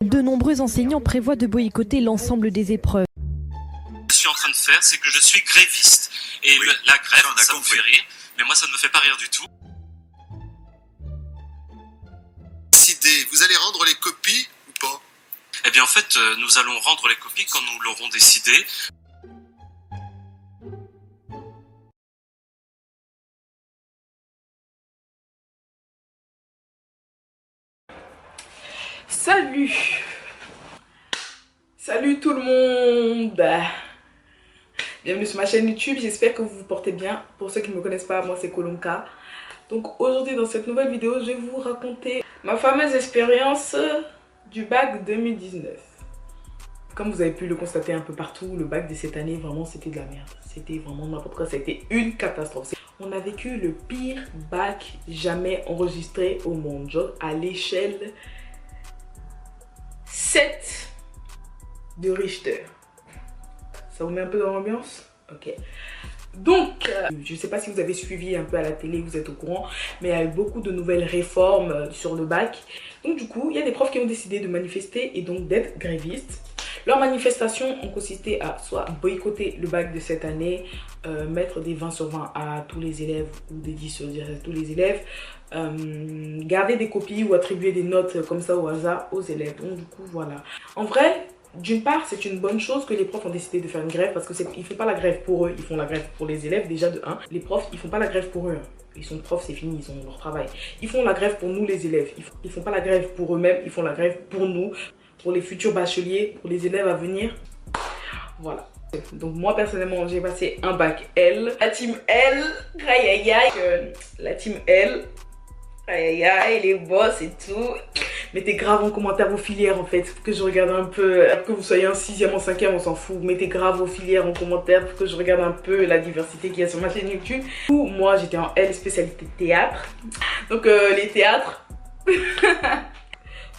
De nombreux enseignants prévoient de boycotter l'ensemble des épreuves. Ce que je suis en train de faire, c'est que je suis gréviste. Et oui, la grève, ça vous compris. fait rire, mais moi ça ne me fait pas rire du tout. Décidez, vous allez rendre les copies ou pas? Eh bien en fait, nous allons rendre les copies quand nous l'aurons décidé. Salut tout le monde. Bienvenue sur ma chaîne YouTube, j'espère que vous vous portez bien. Pour ceux qui ne me connaissent pas, moi c'est Kolonka. Donc aujourd'hui dans cette nouvelle vidéo, je vais vous raconter ma fameuse expérience du bac 2019. Comme vous avez pu le constater un peu partout, le bac de cette année, vraiment c'était de la merde. C'était vraiment n'importe quoi, ça a été une catastrophe. On a vécu le pire bac jamais enregistré au monde, genre à l'échelle 7 de Richter. Ça vous met un peu dans l'ambiance? Ok. Donc, je ne sais pas si vous avez suivi un peu à la télé, vous êtes au courant, mais il y a eu beaucoup de nouvelles réformes sur le bac. Donc du coup, il y a des profs qui ont décidé de manifester et donc d'être grévistes. Leurs manifestations ont consisté à soit boycotter le bac de cette année, mettre des 20 sur 20 à tous les élèves ou des 10 sur 10 à tous les élèves, garder des copies ou attribuer des notes comme ça au hasard aux élèves. Donc du coup, voilà. En vrai, d'une part, c'est une bonne chose que les profs ont décidé de faire une grève parce qu'ils ne font pas la grève pour eux, ils font la grève pour les élèves déjà de 1. Les profs, ils font pas la grève pour eux. Ils sont profs, c'est fini, ils ont leur travail. Ils font la grève pour nous les élèves. Ils font pas la grève pour eux-mêmes, ils font la grève pour nous, pour les futurs bacheliers, pour les élèves à venir. Voilà. Donc moi personnellement, j'ai passé un bac L. La team L, aïe aïe aïe. La team L, aïe aïe aïe, les boss et tout. Mettez grave en commentaire vos filières en fait, pour que je regarde un peu, que vous soyez en 6e, en 5e, on s'en fout. Mettez grave vos filières en commentaire pour que je regarde un peu la diversité qu'il y a sur ma chaîne YouTube. Moi j'étais en L spécialité théâtre, donc les théâtres.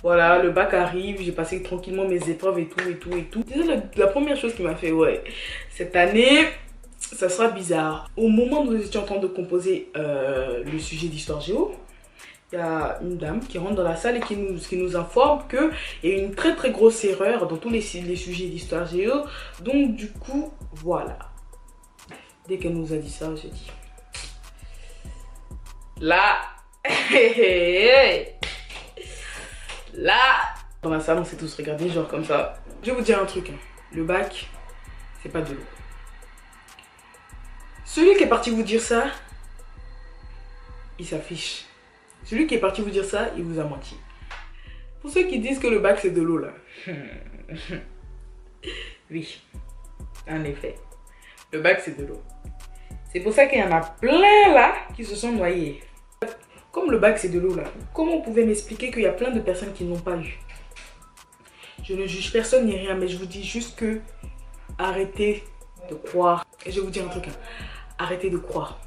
Voilà, le bac arrive, j'ai passé tranquillement mes épreuves et tout. Déjà la première chose qui m'a fait, ouais, cette année, ça sera bizarre. Au moment où nous étions en train de composer le sujet d'histoire géo, il y a une dame qui rentre dans la salle et qui nous informe qu'il y a une très grosse erreur dans tous les sujets d'histoire géo. Donc du coup, voilà. Dès qu'elle nous a dit ça, j'ai dit... Là... Là... Dans la salle, on s'est tous regardés, genre comme ça. Je vais vous dire un truc, hein. Le bac, c'est pas de l'eau. Celui qui est parti vous dire ça, il s'affiche. Celui qui est parti vous dire ça, il vous a menti. Pour ceux qui disent que le bac c'est de l'eau là. Oui, en effet. Le bac c'est de l'eau. C'est pour ça qu'il y en a plein là qui se sont noyés. Comme le bac c'est de l'eau là, comment vous pouvez m'expliquer qu'il y a plein de personnes qui n'ont pas eu? Je ne juge personne ni rien, mais je vous dis juste que arrêtez de croire. Et je vais vous dire un truc, hein. Arrêtez de croire.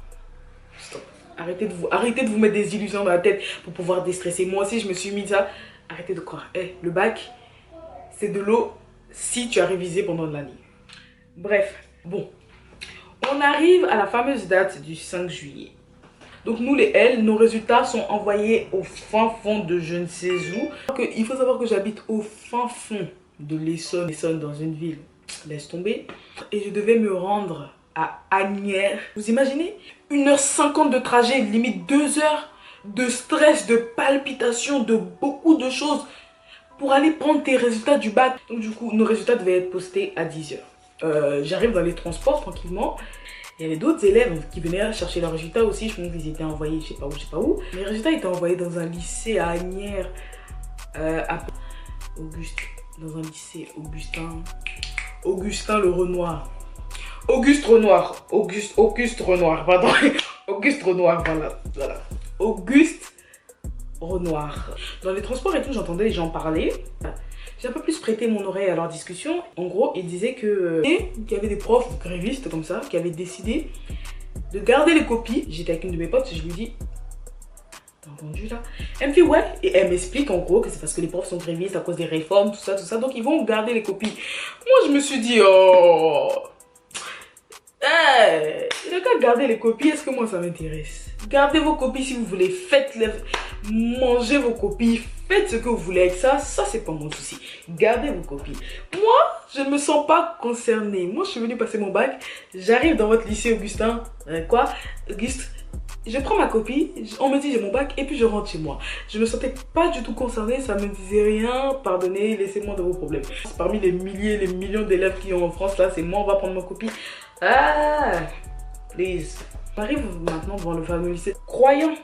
Stop. Arrêtez de vous mettre des illusions dans la tête pour pouvoir déstresser. Moi aussi, je me suis mis ça. Arrêtez de croire. Hey, le bac, c'est de l'eau si tu as révisé pendant l'année. Bref, bon. On arrive à la fameuse date du 5 juillet. Donc nous, les L, nos résultats sont envoyés au fin fond de je ne sais où. Il faut savoir que j'habite au fin fond de l'Essonne. L'Essonne dans une ville, laisse tomber. Et je devais me rendre à Asnières. Vous imaginez 1h50 de trajet, limite 2 heures de stress, de palpitations, de beaucoup de choses pour aller prendre tes résultats du bac. Donc du coup, nos résultats devaient être postés à 10 heures. J'arrive dans les transports tranquillement. Il y avait d'autres élèves qui venaient chercher leurs résultats aussi. Je pense qu'ils étaient envoyés, je sais pas où. Mes résultats étaient envoyés dans un lycée à Asnières. Dans un lycée Augustin le Renoir. Auguste Renoir, pardon. Auguste Renoir, voilà. Auguste Renoir. Dans les transports et tout, j'entendais les gens parler. J'ai un peu plus prêté mon oreille à leur discussion. En gros, ils disaient qu'il y avait des profs grévistes comme ça qui avaient décidé de garder les copies. J'étais avec une de mes potes et je lui dis... T'as entendu là? Elle me fait ouais. Et elle m'explique en gros que c'est parce que les profs sont grévistes à cause des réformes, tout ça. Donc ils vont garder les copies. Moi, je me suis dit... Oh... Le gars, gardez les copies, est-ce que moi ça m'intéresse? Gardez vos copies si vous voulez, faites-les, mangez vos copies, faites ce que vous voulez avec ça, ça c'est pas mon souci. Gardez vos copies. Moi, je ne me sens pas concernée. Moi, je suis venue passer mon bac, j'arrive dans votre lycée Augustin, Auguste, je prends ma copie, on me dit j'ai mon bac et puis je rentre chez moi. Je me sentais pas du tout concernée, ça me disait rien, pardonnez, laissez-moi de vos problèmes. Parmi les milliers, les millions d'élèves qui ont en France, là, c'est moi, on va prendre ma copie. Please. J'arrive maintenant devant le fameux lycée, croyant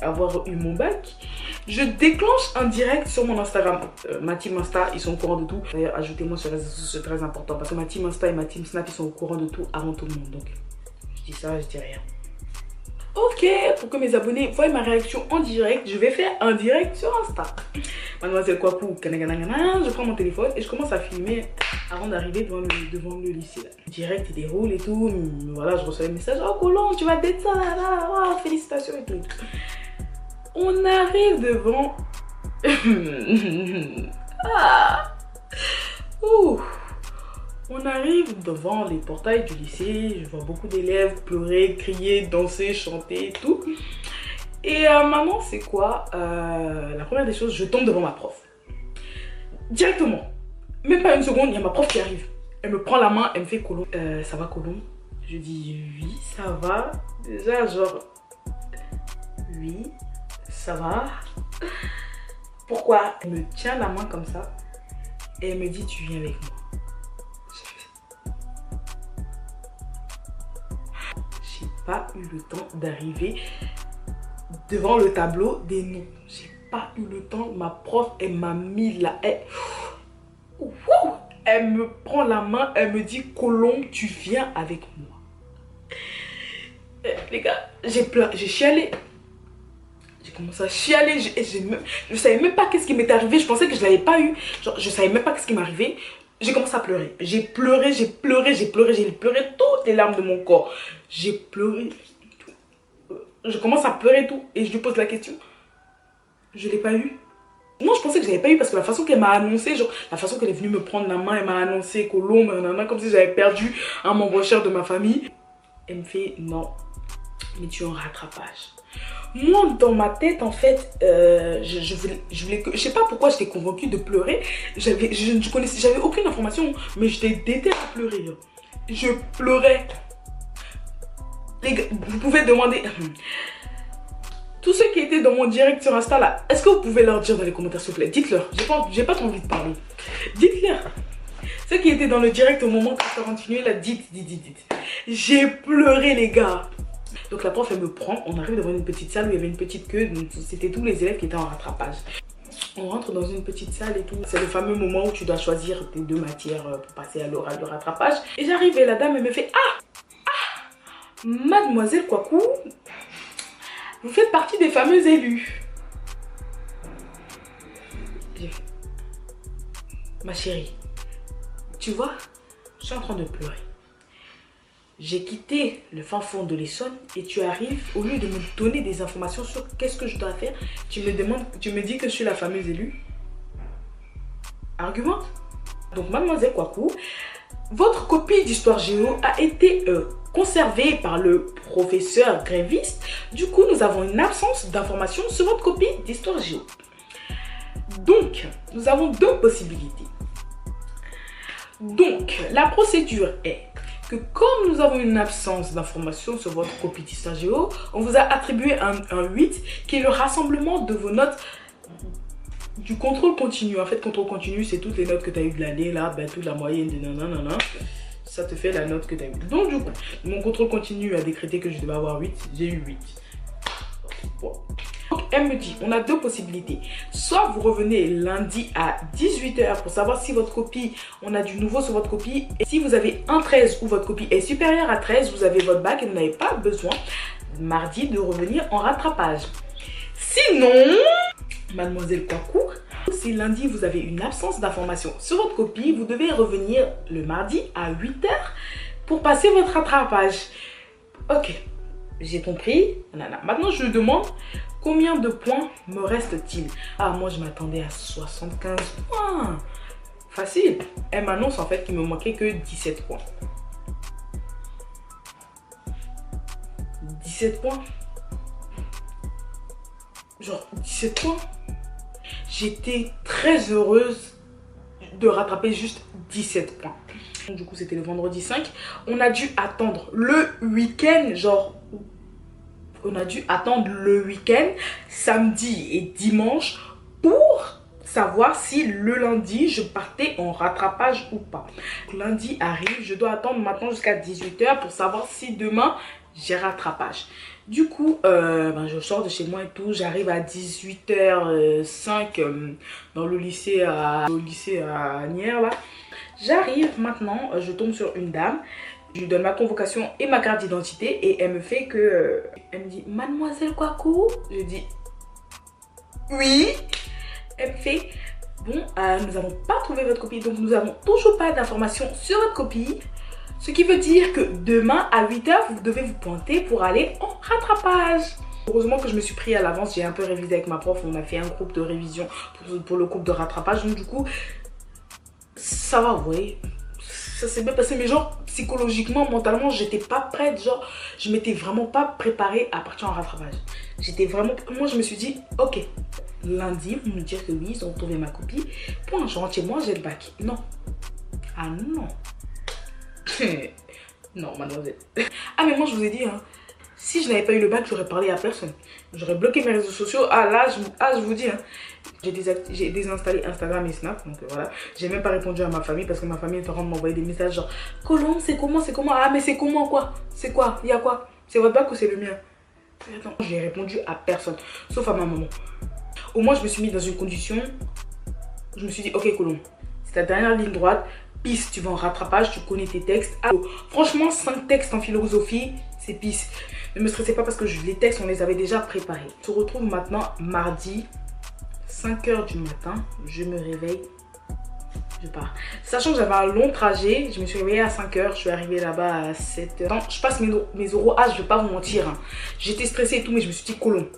avoir eu mon bac, je déclenche un direct sur mon Instagram. Ma team Insta, ils sont au courant de tout. D'ailleurs, ajoutez-moi sur les réseaux sociaux, c'est très important parce que ma team Insta et ma team Snap, ils sont au courant de tout avant tout le monde. Donc, je dis ça, je dis rien. Ok, pour que mes abonnés voient ma réaction en direct, je vais faire un direct sur Insta. Mademoiselle Kwaku, je prends mon téléphone et je commence à filmer avant d'arriver devant le lycée. Là. Le direct il déroule et tout, voilà, je reçois les messages. Oh Colombe, tu vas d'être ça, là, félicitations et tout. On arrive devant... On arrive devant les portails du lycée, je vois beaucoup d'élèves pleurer, crier, danser, chanter et tout. Et maintenant, c'est quoi? La première des choses, je tombe devant ma prof. Directement. Même pas une seconde, il y a ma prof qui arrive. Elle me prend la main, elle me fait Colombe. Ça va Colombe? Je dis oui, ça va. Déjà, genre, oui, ça va. Pourquoi? Elle me tient la main comme ça et elle me dit tu viens avec moi. J'ai pas eu le temps d'arriver devant le tableau des noms. J'ai pas eu le temps. Ma prof, elle m'a mis là. Elle me prend la main, elle me dit Colombe, tu viens avec moi. Les gars, j'ai pleuré, j'ai chialé. J'ai commencé à chialer. Je savais même pas qu'est-ce qui m'était arrivé. Je pensais que je l'avais pas eu. Genre, je savais même pas qu'est-ce qui m'arrivait. J'ai commencé à pleurer. J'ai pleuré, j'ai pleuré, j'ai pleuré. J'ai pleuré toutes les larmes de mon corps. J'ai pleuré. Je commence à pleurer tout. Et je lui pose la question. Je l'ai pas eu. Non, je pensais que je l'avais pas eu parce que la façon qu'elle m'a annoncé, genre, la façon qu'elle est venue me prendre la main, elle m'a annoncé Colombe, comme si j'avais perdu un membre cher de ma famille. Elle me fait non, mais tu es en rattrapage. Moi, dans ma tête, en fait, je sais pas pourquoi j'étais convaincue de pleurer. J'avais aucune information, mais j'étais déterminée à pleurer. Je pleurais. Les gars, vous pouvez demander... Tous ceux qui étaient dans mon direct sur Insta là, est-ce que vous pouvez leur dire dans les commentaires s'il vous plaît? Dites-leur, j'ai pas trop envie de parler. Dites-leur. Ceux qui étaient dans le direct au moment que ça continuait là, dites. J'ai pleuré les gars. Donc la prof elle me prend, on arrive devant une petite salle où il y avait une petite queue, donc c'était tous les élèves qui étaient en rattrapage. On rentre dans une petite salle et tout. C'est le fameux moment où tu dois choisir tes deux matières pour passer à l'oral de rattrapage. Et j'arrive et la dame elle me fait Mademoiselle Kwaku, vous faites partie des fameux élus. Ma chérie, tu vois, je suis en train de pleurer. J'ai quitté le fin fond de l'Essonne et tu arrives, au lieu de me donner des informations sur qu'est-ce que je dois faire, tu me dis que je suis la fameuse élue. Argumente. Donc Mademoiselle Kwaku, votre copie d'histoire géo a été conservée par le professeur gréviste. Du coup, nous avons une absence d'informations sur votre copie d'histoire géo. Donc, nous avons deux possibilités. Donc, la procédure est que comme nous avons une absence d'informations sur votre copie d'histoire géo, on vous a attribué un 8 qui est le rassemblement de vos notes du contrôle continu. En fait, contrôle continu, c'est toutes les notes que tu as eues de l'année, là, ben, toute la moyenne de nanana. Ça te fait la note que tu as eue. Donc, du coup, mon contrôle continu a décrété que je devais avoir 8. J'ai eu 8. Bon. Donc, elle me dit, on a deux possibilités. Soit vous revenez lundi à 18 h pour savoir si votre copie, on a du nouveau sur votre copie. Et si vous avez un 13 ou votre copie est supérieure à 13, vous avez votre bac et vous n'avez pas besoin mardi de revenir en rattrapage. Sinon, Mademoiselle Kwaku, si lundi vous avez une absence d'information sur votre copie, vous devez revenir le mardi à 8 h pour passer votre rattrapage. Ok, j'ai compris. Maintenant, je lui demande combien de points me reste-t-il. Ah, moi, je m'attendais à 75 points. Facile. Elle m'annonce en fait qu'il me manquait que 17 points. 17 points. Genre 17 points. J'étais très heureuse de rattraper juste 17 points. Du coup, c'était le vendredi 5. On a dû attendre le week-end, genre... On a dû attendre le week-end, samedi et dimanche, pour savoir si le lundi, je partais en rattrapage ou pas. Lundi arrive, je dois attendre maintenant jusqu'à 18 h pour savoir si demain, j'ai rattrapage. Du coup, je sors de chez moi et tout. J'arrive à 18 h 05 dans le lycée à Nières, là. J'arrive maintenant, je tombe sur une dame. Je lui donne ma convocation et ma carte d'identité et elle me fait que... elle me dit, mademoiselle Kwaku? Je dis, oui. Elle me fait, bon, nous n'avons pas trouvé votre copie, donc nous n'avons toujours pas d'informations sur votre copie. Ce qui veut dire que demain à 8 h, vous devez vous pointer pour aller en rattrapage. Heureusement que je me suis pris à l'avance, j'ai un peu révisé avec ma prof, on a fait un groupe de révision pour le groupe de rattrapage. Donc du coup, ça va, vous voyez. Ça s'est bien passé, mais genre psychologiquement, mentalement, j'étais pas prête, genre je m'étais vraiment pas préparée à partir en rattrapage. J'étais vraiment, moi je me suis dit, ok, lundi, vous me dire que oui, ils ont trouvé ma copie, point, je rentre chez moi, j'ai le bac. Non. Ah non. Non, mademoiselle. Ah mais moi je vous ai dit, hein, si je n'avais pas eu le bac, j'aurais parlé à personne. J'aurais bloqué mes réseaux sociaux. Ah là, je vous dis, hein, j'ai désinstallé Instagram et Snap. Donc voilà, j'ai même pas répondu à ma famille parce que ma famille est en train de m'envoyer des messages genre, Colombe, c'est comment, c'est comment? Ah mais c'est comment quoi? C'est quoi? Il y a quoi? C'est votre bac ou c'est le mien? Attends, j'ai répondu à personne, sauf à ma maman. Au moins je me suis mis dans une condition. Je me suis dit, ok Colombe, c'est ta dernière ligne droite. Pisse, tu vas en rattrapage, tu connais tes textes. Ah, franchement, 5 textes en philosophie, c'est pisse. Ne me stressez pas parce que les textes, on les avait déjà préparés. On se retrouve maintenant mardi, 5 h du matin. Je me réveille, je pars. Sachant que j'avais un long trajet, je me suis réveillée à 5 h. Je suis arrivée là-bas à 7 h. Non, je passe mes oraux. Ah, je vais pas vous mentir, hein. J'étais stressée et tout, mais je me suis dit, Colombe,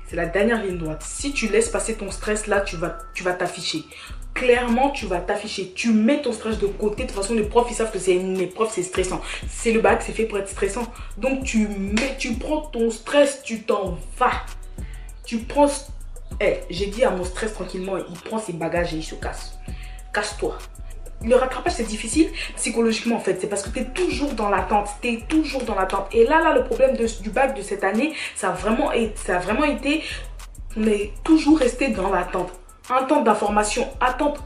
c'est la dernière ligne droite. Si tu laisses passer ton stress là, tu vas t'afficher. Clairement, tu vas t'afficher. Tu mets ton stress de côté. De toute façon, les profs, ils savent que c'est une épreuve, c'est stressant. C'est le bac, c'est fait pour être stressant. Donc, tu prends ton stress, tu t'en vas. Tu prends... j'ai dit à mon stress tranquillement, il prend ses bagages et il se casse. Casse-toi. Le rattrapage, c'est difficile psychologiquement, en fait. C'est parce que tu es toujours dans l'attente. Tu es toujours dans l'attente. Et là, le problème du bac de cette année, ça a vraiment été... On est toujours resté dans l'attente. Attente d'information, attente.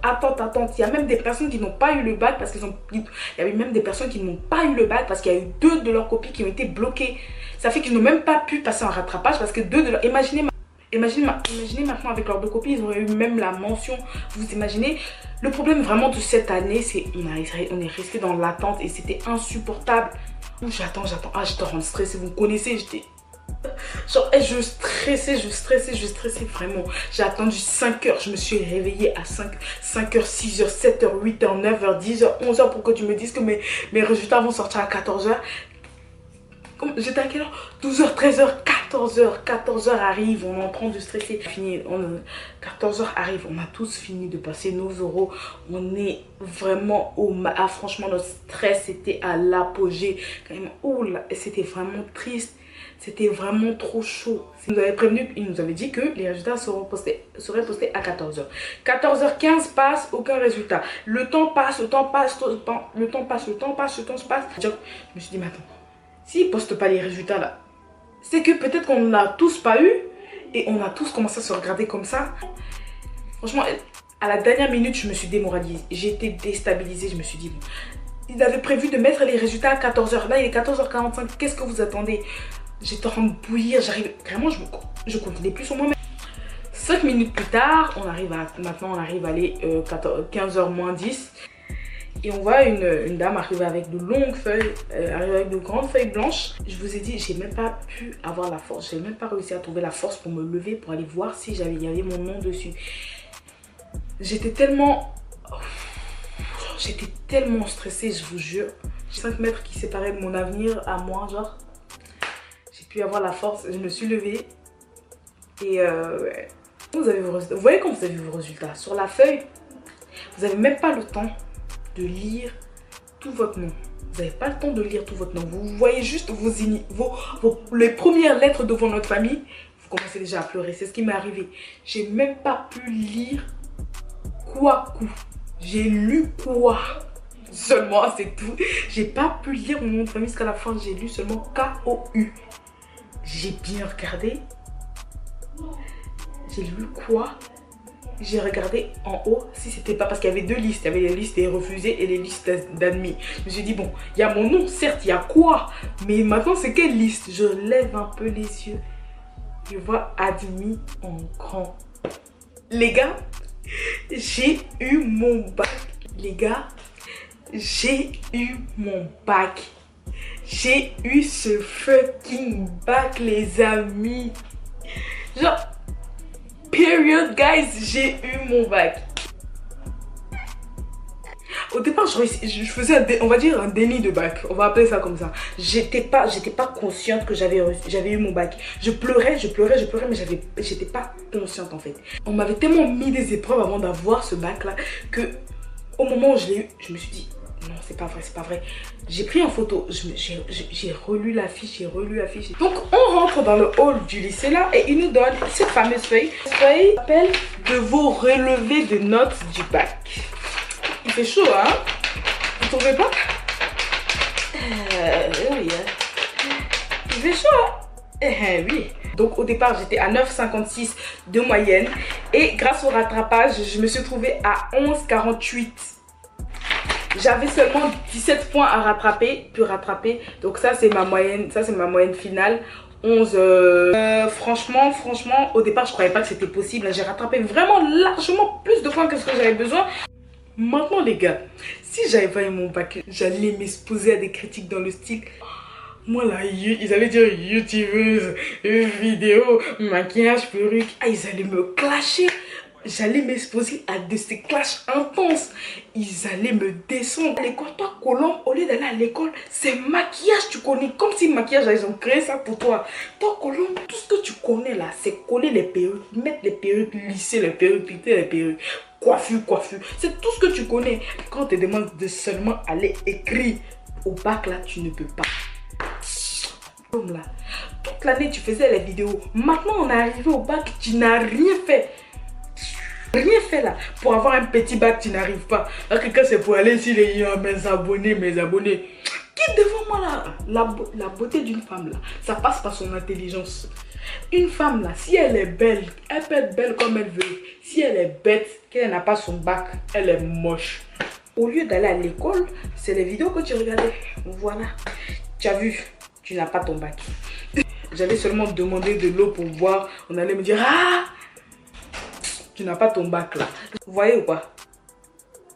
Il y a même des personnes qui n'ont pas eu le bac parce qu'ils ont... Il y avait même des personnes qui n'ont pas eu le bac parce qu'il y a eu 2 de leurs copies qui ont été bloquées. Ça fait qu'ils n'ont même pas pu passer en rattrapage parce que 2 de leurs... Imaginez maintenant avec leurs 2 copies, ils auraient eu même la mention. Vous imaginez? Le problème vraiment de cette année, c'est on est resté dans l'attente et c'était insupportable. J'attends. Ah, j'étais en train de stresser, vous me connaissez, j'étais... Genre, je stressais vraiment. J'ai attendu 5 h. Je me suis réveillée à 5 h, 6 h, 7 h, 8 h, 9 h, 10 h, 11 h pour que tu me dises que mes résultats vont sortir à 14 h. J'étais à quelle heure? 12 h, 13 h, 14 h. 14 h arrive, on est en train de stresser. 14 h arrive, on a tous fini de passer nos oraux. On est vraiment au... Ah, franchement, notre stress était à l'apogée. Oh là, c'était vraiment triste. C'était vraiment trop chaud. Il nous avait prévenu, il nous avait dit que les résultats seraient postés à 14 h. 14 h 15 passe, aucun résultat. Le temps passe. Je me suis dit, mais attends, s'ils ne postent pas les résultats là, c'est que peut-être qu'on n'a tous pas eu et on a tous commencé à se regarder comme ça. Franchement, à la dernière minute, je me suis démoralisée. J'ai été déstabilisée. Je me suis dit, bon, ils avaient prévu de mettre les résultats à 14 h. Là, il est 14 h 45. Qu'est-ce que vous attendez? J'étais en train de bouillir, vraiment, je continuais plus sur moi-même. 5 minutes plus tard, maintenant on arrive à aller 15 h moins 10. Et on voit une dame arriver avec de longues feuilles, avec de grandes feuilles blanches. Je vous ai dit, j'ai même pas pu avoir la force, j'ai même pas réussi à trouver la force pour me lever, pour aller voir si il y avait mon nom dessus. J'étais tellement stressée, je vous jure. 5 mètres qui séparaient de mon avenir à moi, genre. J'ai pu avoir la force, je me suis levée et vous avez vos résultats. Vous voyez quand vous avez vos résultats sur la feuille, vous n'avez même pas le temps de lire tout votre nom. Vous n'avez pas le temps de lire tout votre nom. Vous voyez juste les premières lettres devant notre famille. Vous commencez déjà à pleurer. C'est ce qui m'est arrivé. J'ai même pas pu lire Kouakou. J'ai lu quoi seulement, c'est tout. J'ai pas pu lire mon nom de famille jusqu'à la fin. J'ai lu seulement K-O-U. J'ai bien regardé. J'ai lu quoi? J'ai regardé en haut si c'était pas, parce qu'il y avait deux listes. Il y avait les listes des refusés et les listes d'admis. Je me suis dit, bon, il y a mon nom, certes, il y a quoi? Mais maintenant, c'est quelle liste? Je lève un peu les yeux. Je vois admis en grand. Les gars, j'ai eu mon bac. Les gars, j'ai eu mon bac. J'ai eu ce fucking bac, les amis. Genre, period, guys, j'ai eu mon bac. Au départ, je faisais on va dire un déni de bac. On va appeler ça comme ça. J'étais pas consciente que j'avais eu mon bac. Je pleurais, mais j'étais pas consciente en fait. On m'avait tellement mis des épreuves avant d'avoir ce bac là que au moment où je l'ai eu, je me suis dit non, c'est pas vrai, c'est pas vrai. J'ai pris en photo, j'ai relu la fiche, Donc on rentre dans le hall du lycée là et il nous donne cette fameuse feuille. Cette feuille s'appelle de vos relevés de notes du bac. Il fait chaud, hein? Vous trouvez pas? Oui. Il fait chaud, hein? Oui. Donc au départ, j'étais à 9,56 de moyenne. Et grâce au rattrapage, je me suis trouvée à 11,48. J'avais seulement 17 points à rattraper, Donc ça, c'est ma moyenne. Ça, c'est ma moyenne finale. 11. Franchement, au départ, je croyais pas que c'était possible. J'ai rattrapé vraiment largement plus de points que ce que j'avais besoin. Maintenant les gars, si j'avais pas eu mon bac, j'allais m'exposer à des critiques dans le style moi là, ils allaient dire youtubeuse, vidéo, maquillage, perruque. Ah, ils allaient me clasher. J'allais m'exposer à ces clashs intenses. Ils allaient me descendre. À l'école, toi Colombe, au lieu d'aller à l'école, c'est maquillage, tu connais. Comme si maquillage, ils ont créé ça pour toi. Toi Colombe, tout ce que tu connais là, c'est coller les perruques, mettre les perruques, lisser les perruques, pinter les perruques. Coiffure. C'est tout ce que tu connais. Quand on te demande de seulement aller écrire au bac là, tu ne peux pas. Là, toute l'année tu faisais les vidéos. Maintenant on est arrivé au bac, tu n'as rien fait. Rien fait là. Pour avoir un petit bac, tu n'arrives pas. Là, quelqu'un c'est pour aller sur les mes abonnés. Qui devant moi là? La beauté d'une femme là, ça passe par son intelligence. Une femme là, si elle est belle, elle peut être belle comme elle veut. Si elle est bête, qu'elle n'a pas son bac, elle est moche. Au lieu d'aller à l'école, c'est les vidéos que tu regardais. Voilà. Tu as vu, tu n'as pas ton bac. J'allais seulement demander de l'eau pour boire. On allait me dire, ah, tu n'as pas ton bac là. Vous voyez ou pas?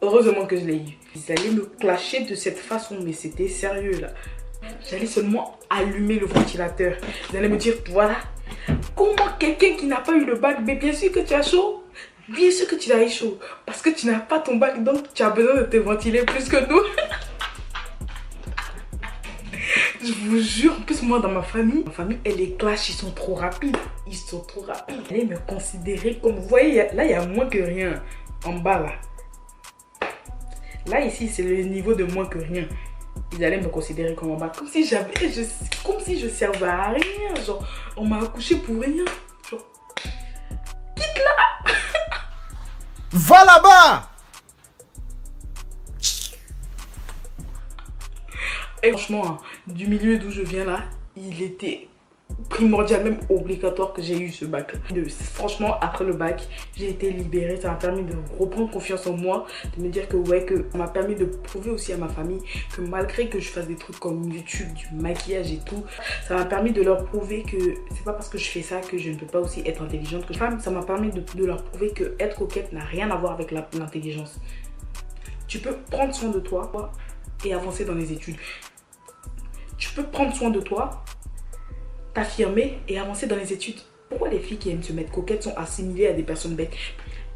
Heureusement que je l'ai eu. Ils allaient me clasher de cette façon, mais c'était sérieux là. J'allais seulement allumer le ventilateur. Ils allaient me dire, voilà, comment quelqu'un qui n'a pas eu le bac, mais bien sûr que tu as chaud. Bien sûr que tu as eu chaud. Parce que tu n'as pas ton bac, donc tu as besoin de te ventiler plus que nous. Je vous jure, en plus moi dans ma famille, elle les clash, ils sont trop rapides. Ils allaient me considérer comme, vous voyez, là il y a moins que rien. En bas là. Là ici c'est le niveau de moins que rien. Ils allaient me considérer comme en bas. Comme si je servais à rien. Genre, on m'a accouché pour rien. Genre, quitte là. Va là-bas. Et franchement, hein, du milieu d'où je viens là, il était primordial, même obligatoire que j'ai eu ce bac. Franchement, après le bac, j'ai été libérée. Ça m'a permis de reprendre confiance en moi, de me dire que ouais, ça m'a permis de prouver aussi à ma famille que malgré que je fasse des trucs comme YouTube, du maquillage et tout, ça m'a permis de leur prouver que c'est pas parce que je fais ça que je ne peux pas aussi être intelligente. Ça m'a permis de leur prouver que être coquette n'a rien à voir avec l'intelligence. Tu peux prendre soin de toi et avancer dans les études. Tu peux prendre soin de toi, t'affirmer et avancer dans les études. Pourquoi les filles qui aiment se mettre coquettes sont assimilées à des personnes bêtes?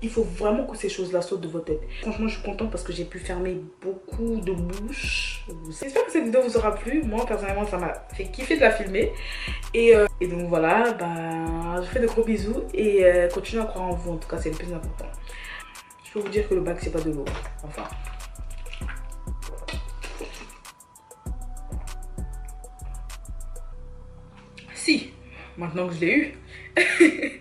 Il faut vraiment que ces choses-là sautent de votre tête. Franchement, je suis contente parce que j'ai pu fermer beaucoup de bouches. J'espère que cette vidéo vous aura plu. Moi, personnellement, ça m'a fait kiffer de la filmer. Et donc voilà, je vous fais de gros bisous et continuez à croire en vous. En tout cas, c'est le plus important. Je peux vous dire que le bac, c'est pas de l'eau. Enfin. maintenant que je l'ai eu.